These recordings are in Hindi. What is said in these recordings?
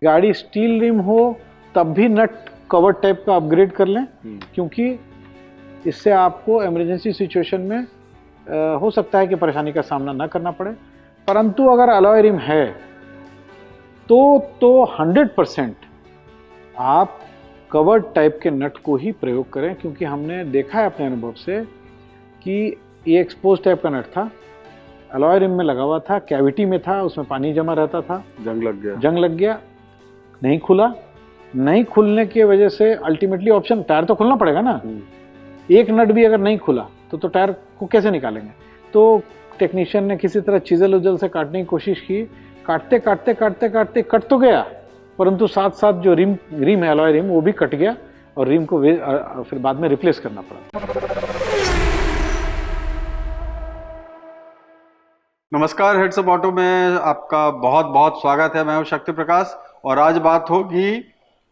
गाड़ी स्टील रिम हो तब भी नट कवर टाइप का अपग्रेड कर लें, क्योंकि इससे आपको इमरजेंसी सिचुएशन में हो सकता है कि परेशानी का सामना ना करना पड़े। परंतु अगर अलॉय रिम है तो 100% आप कवर टाइप के नट को ही प्रयोग करें, क्योंकि हमने देखा है अपने अनुभव से कि ये एक्सपोज टाइप का नट था, अलॉय रिम में लगा हुआ था, कैविटी में था, उसमें पानी जमा रहता था, जंग लग गया, नहीं खुला। नहीं खुलने की वजह से अल्टीमेटली ऑप्शन, टायर तो खुलना पड़ेगा ना, एक नट भी अगर नहीं खुला तो टायर को कैसे निकालेंगे। तो टेक्नीशियन ने किसी तरह चिजल उजल से काटने की कोशिश की, काटते काटते काटते काटते कट तो गया, परंतु साथ साथ जो रिम है अलॉय रिम, वो भी कट गया और रिम को फिर बाद में रिप्लेस करना पड़ा। नमस्कार, हेड्स अप ऑटो में आपका बहुत बहुत स्वागत है। मैं हूं शक्ति प्रकाश और आज बात होगी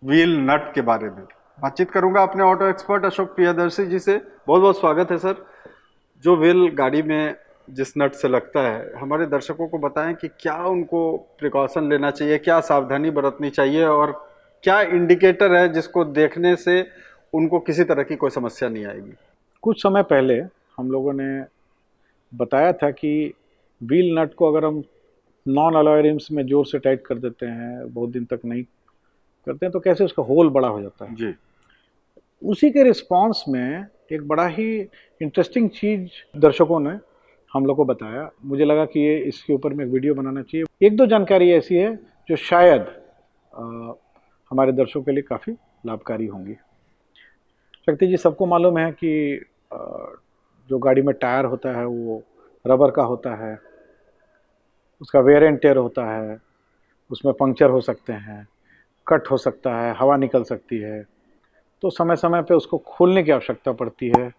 व्हील नट के बारे में। बातचीत करूंगा अपने ऑटो एक्सपर्ट अशोक प्रियदर्शी जी से। बहुत बहुत स्वागत है सर। जो व्हील गाड़ी में जिस नट से लगता है, हमारे दर्शकों को बताएं कि क्या उनको प्रिकॉशन लेना चाहिए, क्या सावधानी बरतनी चाहिए और क्या इंडिकेटर है जिसको देखने से उनको किसी तरह की कोई समस्या नहीं आएगी। कुछ समय पहले हम लोगों ने बताया था कि व्हील नट को अगर हम नॉन अलॉय रिम्स में जोर से टाइट कर देते हैं, बहुत दिन तक नहीं करते हैं, तो कैसे उसका होल बड़ा हो जाता है जी। उसी के रिस्पांस में एक बड़ा ही इंटरेस्टिंग चीज दर्शकों ने हम लोग को बताया। मुझे लगा कि ये इसके ऊपर में एक वीडियो बनाना चाहिए। एक दो जानकारी ऐसी है जो शायद हमारे दर्शकों के लिए काफ़ी लाभकारी होंगी। शक्ति जी, सबको मालूम है कि जो गाड़ी में टायर होता है वो रबर का होता है, उसका वेयर एंड टेयर होता है, उसमें पंक्चर हो सकते हैं, कट हो सकता है, हवा निकल सकती है, तो समय समय पे उसको खोलने की आवश्यकता पड़ती है।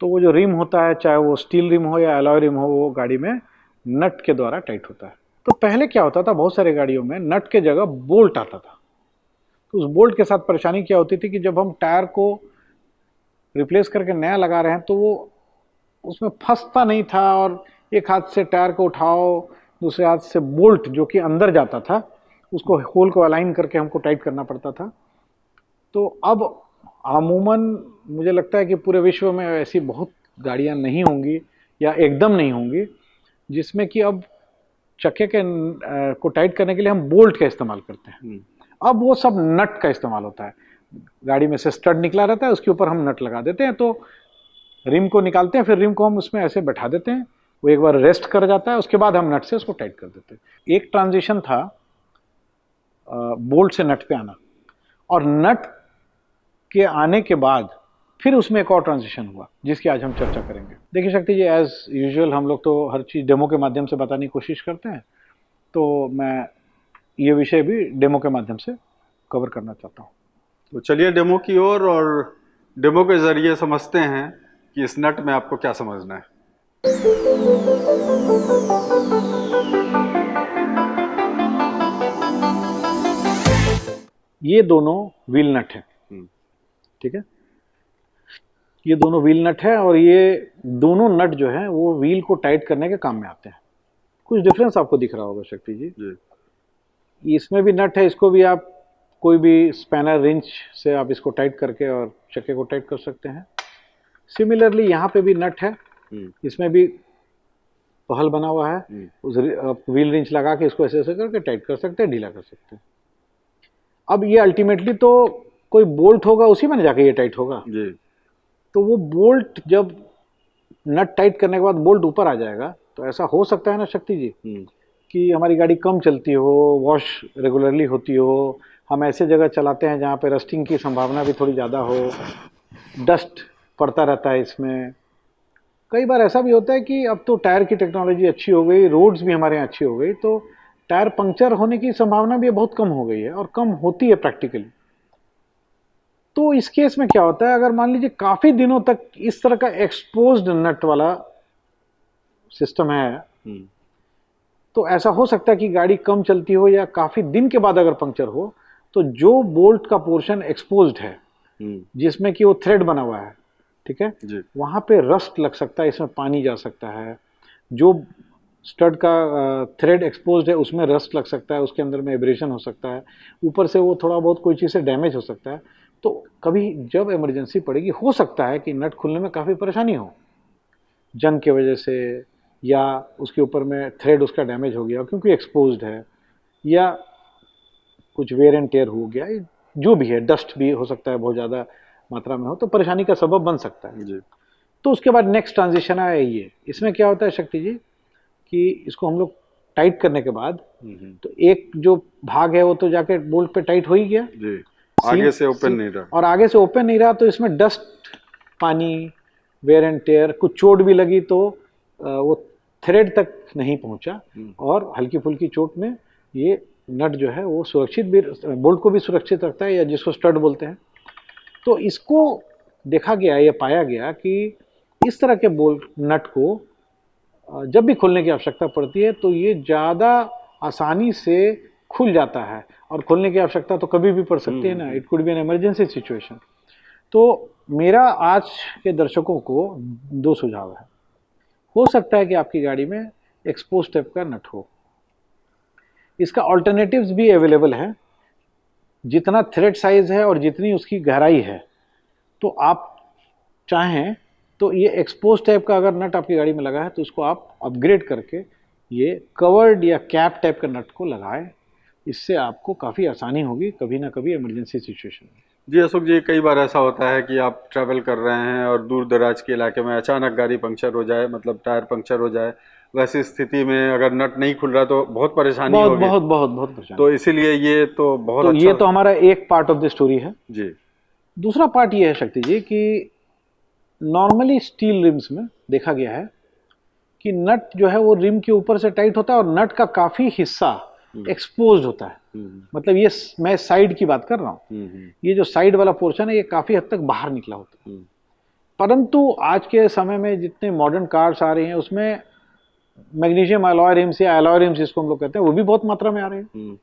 तो वो जो रिम होता है, चाहे वो स्टील रिम हो या अलॉय रिम हो, वो गाड़ी में नट के द्वारा टाइट होता है। तो पहले क्या होता था, बहुत सारे गाड़ियों में नट के जगह बोल्ट आता था। तो उस बोल्ट के साथ परेशानी क्या होती थी कि जब हम टायर को रिप्लेस करके नया लगा रहे हैं तो वो उसमें फंसता नहीं था, और एक हाथ से टायर को उठाओ, दूसरे हाथ से बोल्ट जो कि अंदर जाता था उसको होल को अलाइन करके हमको टाइट करना पड़ता था। तो अब अमूमन मुझे लगता है कि पूरे विश्व में ऐसी बहुत गाड़ियां नहीं होंगी या एकदम नहीं होंगी जिसमें कि अब चक्के के को टाइट करने के लिए हम बोल्ट का इस्तेमाल करते हैं। अब वो सब नट का इस्तेमाल होता है। गाड़ी में से स्टड निकला रहता है, उसके ऊपर हम नट लगा देते हैं, तो रिम को निकालते हैं, फिर रिम को हम उसमें ऐसे बैठा देते हैं, वो एक बार रेस्ट कर जाता है, उसके बाद हम नट से उसको टाइट कर देते हैं। एक ट्रांजिशन था बोल्ट से नट पे आना, और नट के आने के बाद फिर उसमें एक और ट्रांजिशन हुआ जिसकी आज हम चर्चा करेंगे। देखिए शक्ति जी, एज यूजुअल हम लोग तो हर चीज़ डेमो के माध्यम से बताने की कोशिश करते हैं, तो मैं ये विषय भी डेमो के माध्यम से कवर करना चाहता हूँ। तो चलिए डेमो की ओर, और डेमो के जरिए समझते हैं कि इस नट में आपको क्या समझना है। ये दोनों व्हील नट है, ठीक है। ये दोनों व्हील नट है और ये दोनों नट जो है वो व्हील को टाइट करने के काम में आते हैं। कुछ डिफरेंस आपको दिख रहा होगा शक्ति जी। इसमें भी नट है, इसको भी आप कोई भी स्पैनर रिंच से आप इसको टाइट करके और चक्के को टाइट कर सकते हैं। सिमिलरली यहाँ पे भी नट है, इसमें भी पहल बना हुआ है, उस व्हील रिंच लगा के इसको ऐसे ऐसे करके टाइट कर सकते हैं, ढीला कर सकते हैं। अब ये अल्टीमेटली तो कोई बोल्ट होगा, उसी में जाके ये टाइट होगा जी। तो वो बोल्ट जब नट टाइट करने के बाद बोल्ट ऊपर आ जाएगा, तो ऐसा हो सकता है ना शक्ति जी कि हमारी गाड़ी कम चलती हो, वॉश रेगुलरली होती हो, हम ऐसे जगह चलाते हैं जहाँ पे रस्टिंग की संभावना भी थोड़ी ज़्यादा हो, डस्ट पड़ता रहता है इसमें। कई बार ऐसा भी होता है कि अब तो टायर की टेक्नोलॉजी अच्छी हो गई, रोड्स भी हमारे यहाँ अच्छी हो गई, तो टायर पंक्चर होने की संभावना भी बहुत कम हो गई है, और कम होती है प्रैक्टिकली। तो इस केस में क्या होता है, अगर मान लीजिए काफ़ी दिनों तक इस तरह का एक्सपोज्ड नट वाला सिस्टम है, तो ऐसा हो सकता है कि गाड़ी कम चलती हो या काफ़ी दिन के बाद अगर पंक्चर हो, तो जो बोल्ट का पोर्शन एक्सपोज्ड है जिसमें कि वो थ्रेड बना हुआ है, ठीक है, वहाँ पे रस्ट लग सकता है, इसमें पानी जा सकता है। जो स्टड का थ्रेड एक्सपोज्ड है, उसमें रस्ट लग सकता है, उसके अंदर में एब्रेशन हो सकता है, ऊपर से वो थोड़ा बहुत कोई चीज़ से डैमेज हो सकता है। तो कभी जब इमरजेंसी पड़ेगी, हो सकता है कि नट खुलने में काफ़ी परेशानी हो, जंग की वजह से, या उसके ऊपर में थ्रेड उसका डैमेज हो गया क्योंकि एक्सपोज्ड है, या कुछ वेयर एंड टेयर हो गया, जो भी है, डस्ट भी हो सकता है बहुत ज़्यादा मात्रा में हो, तो परेशानी का सबब बन सकता है जी। तो उसके बाद नेक्स्ट ट्रांजिशन आया ये। इसमें क्या होता है शक्ति जी कि इसको हम लोग टाइट करने के बाद तो एक जो भाग है वो तो जाके बोल्ट पे टाइट हो ही गया जी, आगे से ओपन नहीं रहा, और आगे से ओपन नहीं रहा, तो इसमें डस्ट, पानी, वेयर एंड टेयर, कुछ चोट भी लगी तो वो थ्रेड तक नहीं पहुंचा, और हल्की फुल्की चोट में ये नट जो है वो सुरक्षित भी, बोल्ट को भी सुरक्षित रखता है, या जिसको स्टड बोलते हैं। तो इसको देखा गया, या पाया गया कि इस तरह के बोल्ट नट को जब भी खोलने की आवश्यकता पड़ती है तो ये ज़्यादा आसानी से खुल जाता है, और खोलने की आवश्यकता तो कभी भी पड़ सकती है ना, it could be an emergency situation. तो मेरा आज के दर्शकों को दो सुझाव है। हो सकता है कि आपकी गाड़ी में एक्सपोज टाइप का नट हो, इसका ऑल्टरनेटिव्स भी अवेलेबल है। जितना थ्रेड साइज है और जितनी उसकी गहराई है, तो आप चाहें तो ये एक्सपोज टाइप का अगर नट आपकी गाड़ी में लगा है तो उसको आप अपग्रेड करके ये कवर्ड या कैप टाइप का नट को लगाएं। इससे आपको काफ़ी आसानी होगी कभी ना कभी इमरजेंसी सिचुएशन में। जी अशोक जी, कई बार ऐसा होता है कि आप ट्रैवल कर रहे हैं और दूर दराज के इलाके में अचानक गाड़ी पंक्चर हो जाए, मतलब टायर पंक्चर हो जाए, वैसी स्थिति में अगर नट नहीं खुल रहा तो बहुत परेशानी बहुत होगी। बहुत बहुत बहुत परेशानी। तो इसीलिए ये तो बहुत तो अच्छा। ये तो हमारा एक पार्ट ऑफ द स्टोरी है जी। दूसरा पार्ट ये है शक्ति जी कि नॉर्मली स्टील रिम्स में देखा गया है कि नट जो है वो रिम के ऊपर से टाइट होता है और नट का काफ़ी हिस्सा एक्सपोज्ड होता है। मतलब ये मैं साइड की बात कर रहा हूँ, ये जो साइड वाला पोर्शन है ये काफ़ी हद तक बाहर निकला होता है। परंतु आज के समय में जितने मॉडर्न कार्स आ रही हैं उसमें मैग्नीशियम एलॉय रिम्स या एलॉय रिम्स जिसको हम लोग कहते हैं वो भी बहुत मात्रा में आ रहे हैं।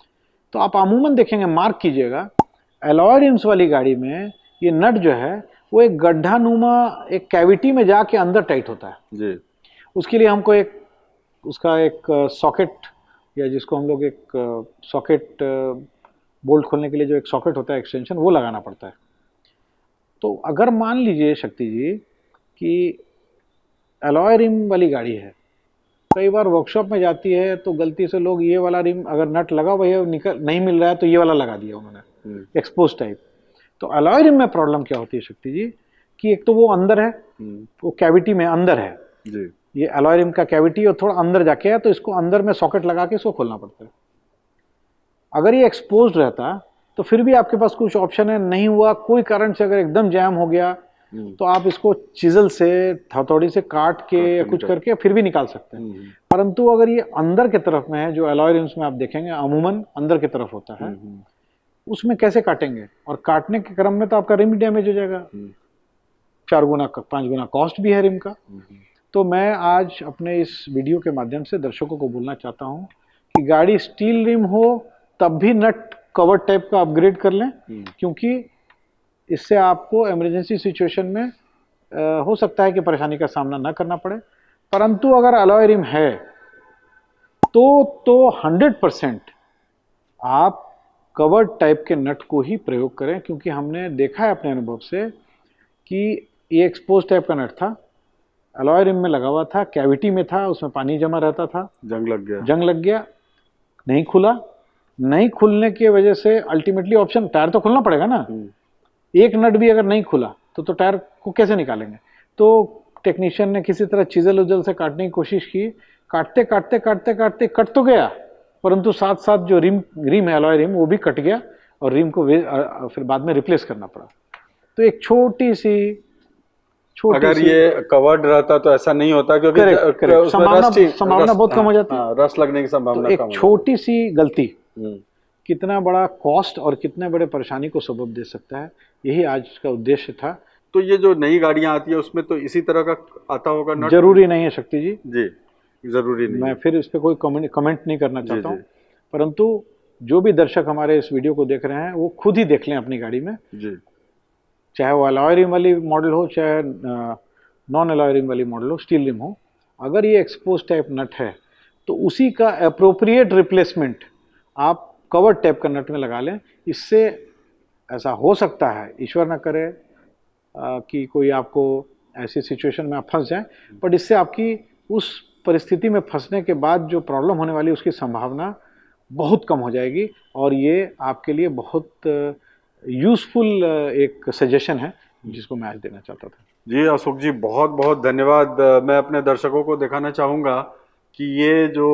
तो आप अमूमन देखेंगे, मार्क कीजिएगा, एलॉय रिम्स वाली गाड़ी में ये नट जो है वो एक गड्ढा नुमा एक कैविटी में जाके अंदर टाइट होता है जी। उसके लिए हमको एक उसका एक सॉकेट, या जिसको हम लोग एक सॉकेट, बोल्ट खोलने के लिए जो एक सॉकेट होता है एक्सटेंशन, वो लगाना पड़ता है। तो अगर मान लीजिए शक्ति जी कि एलॉय रिम वाली गाड़ी है, कई बार वर्कशॉप में जाती है तो गलती से लोग ये वाला रिम अगर नट लगा हुआ है निकल नहीं मिल रहा है तो ये वाला लगा दिया उन्होंने एक्सपोज टाइप। तो एलॉय रिम में प्रॉब्लम क्या होती है शक्ति जी कि एक तो वो अंदर है, वो कैविटी में अंदर है जी। ये एलॉय रिम का कैविटी और थोड़ा अंदर जाके है, तो इसको अंदर में सॉकेट लगा के इसको खोलना पड़ता है। अगर ये एक्सपोज्ड रहता तो फिर भी आपके पास कुछ ऑप्शन है, नहीं हुआ कोई कारण से अगर एकदम जैम हो गया तो आप इसको चिजल से, हथौड़ी से काट के या कुछ करके फिर भी निकाल सकते हैं। परंतु अगर ये अंदर के तरफ में है, जो एलॉय रिम्स में आप देखेंगे अमूमन अंदर की तरफ होता है, उसमें कैसे काटेंगे? और काटने के क्रम में तो आपका रिम डैमेज हो जाएगा, 4 गुना 5 गुना कॉस्ट भी है रिम का। तो मैं आज अपने इस वीडियो के माध्यम से दर्शकों को बोलना चाहता हूं कि गाड़ी स्टील रिम हो तब भी नट कवर टाइप का अपग्रेड कर लें, क्योंकि इससे आपको इमरजेंसी सिचुएशन में हो सकता है कि परेशानी का सामना न करना पड़े। परंतु अगर अलॉय रिम है तो 100% आप कवर टाइप के नट को ही प्रयोग करें, क्योंकि हमने देखा है अपने अनुभव से कि ये एक्सपोज टाइप का नट था, अलॉय रिम में लगा हुआ था, कैविटी में था, उसमें पानी जमा रहता था, जंग लग गया, नहीं खुला। नहीं खुलने की वजह से अल्टीमेटली ऑप्शन, टायर तो खुलना पड़ेगा ना, एक नट भी अगर नहीं खुला तो टायर को कैसे निकालेंगे? तो टेक्नीशियन ने किसी तरह चिजल उजल से काटने की कोशिश की, काटते काटते काटते काटते कट तो गया, परंतु साथ साथ जो रिम है अलॉय रिम वो भी कट गया और रिम को फिर बाद में रिप्लेस करना पड़ा। तो एक छोटी सी अगर ये कवर्ड रहता तो ऐसा नहीं होता, क्योंकि संभावना बहुत कम हो जाती है, रस्ट लगने की संभावना। एक छोटी सी गलती कितना बड़ा कॉस्ट और कितने बड़े परेशानी को सबब दे सकता है, यही आज का उद्देश्य था। तो ये जो नई गाड़ियां आती है उसमें तो इसी तरह का आता होगा नट? जरूरी नहीं है शक्ति जी, जरूरी नहीं। मैं फिर इस पर कोई कमेंट नहीं करना चाहता हूँ, परंतु जो भी दर्शक हमारे इस वीडियो को देख रहे हैं वो खुद ही देख लें अपनी गाड़ी में जी, चाहे वो अलॉय रिम वाली मॉडल हो चाहे नॉन अलॉय रिम वाली मॉडल हो, स्टील रिम हो, अगर ये एक्सपोज टाइप नट है तो उसी का अप्रोप्रिएट रिप्लेसमेंट आप कवर टैप का नट में लगा लें। इससे ऐसा हो सकता है, ईश्वर ना करे कि कोई आपको ऐसी सिचुएशन में आप फंस जाएं, बट इससे आपकी उस परिस्थिति में फंसने के बाद जो प्रॉब्लम होने वाली उसकी संभावना बहुत कम हो जाएगी। और ये आपके लिए बहुत यूज़फुल एक सजेशन है जिसको मैं आज देना चाहता था। जी अशोक जी, बहुत बहुत धन्यवाद। मैं अपने दर्शकों को दिखाना चाहूँगा कि ये जो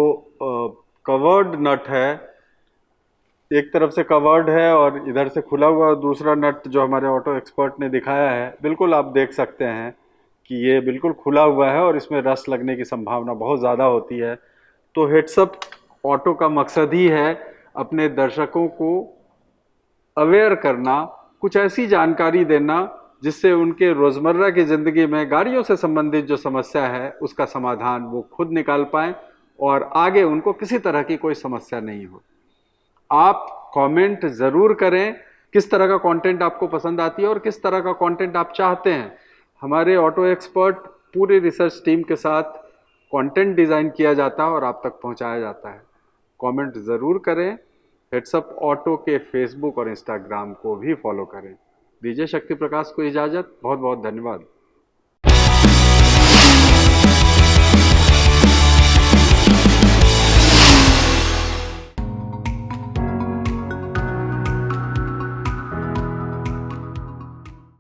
कवर्ड नट है, एक तरफ से कवर्ड है और इधर से खुला हुआ दूसरा नट जो हमारे ऑटो एक्सपर्ट ने दिखाया है, बिल्कुल आप देख सकते हैं कि ये बिल्कुल खुला हुआ है और इसमें रस लगने की संभावना बहुत ज़्यादा होती है। तो हेड्सअप ऑटो का मकसद ही है अपने दर्शकों को अवेयर करना, कुछ ऐसी जानकारी देना जिससे उनके रोज़मर्रा की ज़िंदगी में गाड़ियों से संबंधित जो समस्या है उसका समाधान वो खुद निकाल पाएँ और आगे उनको किसी तरह की कोई समस्या नहीं हो। आप कमेंट ज़रूर करें किस तरह का कंटेंट आपको पसंद आती है और किस तरह का कंटेंट आप चाहते हैं। हमारे ऑटो एक्सपर्ट पूरी रिसर्च टीम के साथ कंटेंट डिज़ाइन किया जाता है और आप तक पहुंचाया जाता है। कमेंट ज़रूर करें। हेड्सअप ऑटो के फेसबुक और इंस्टाग्राम को भी फॉलो करें। दीजिए शक्ति प्रकाश को इजाज़त। बहुत बहुत धन्यवाद।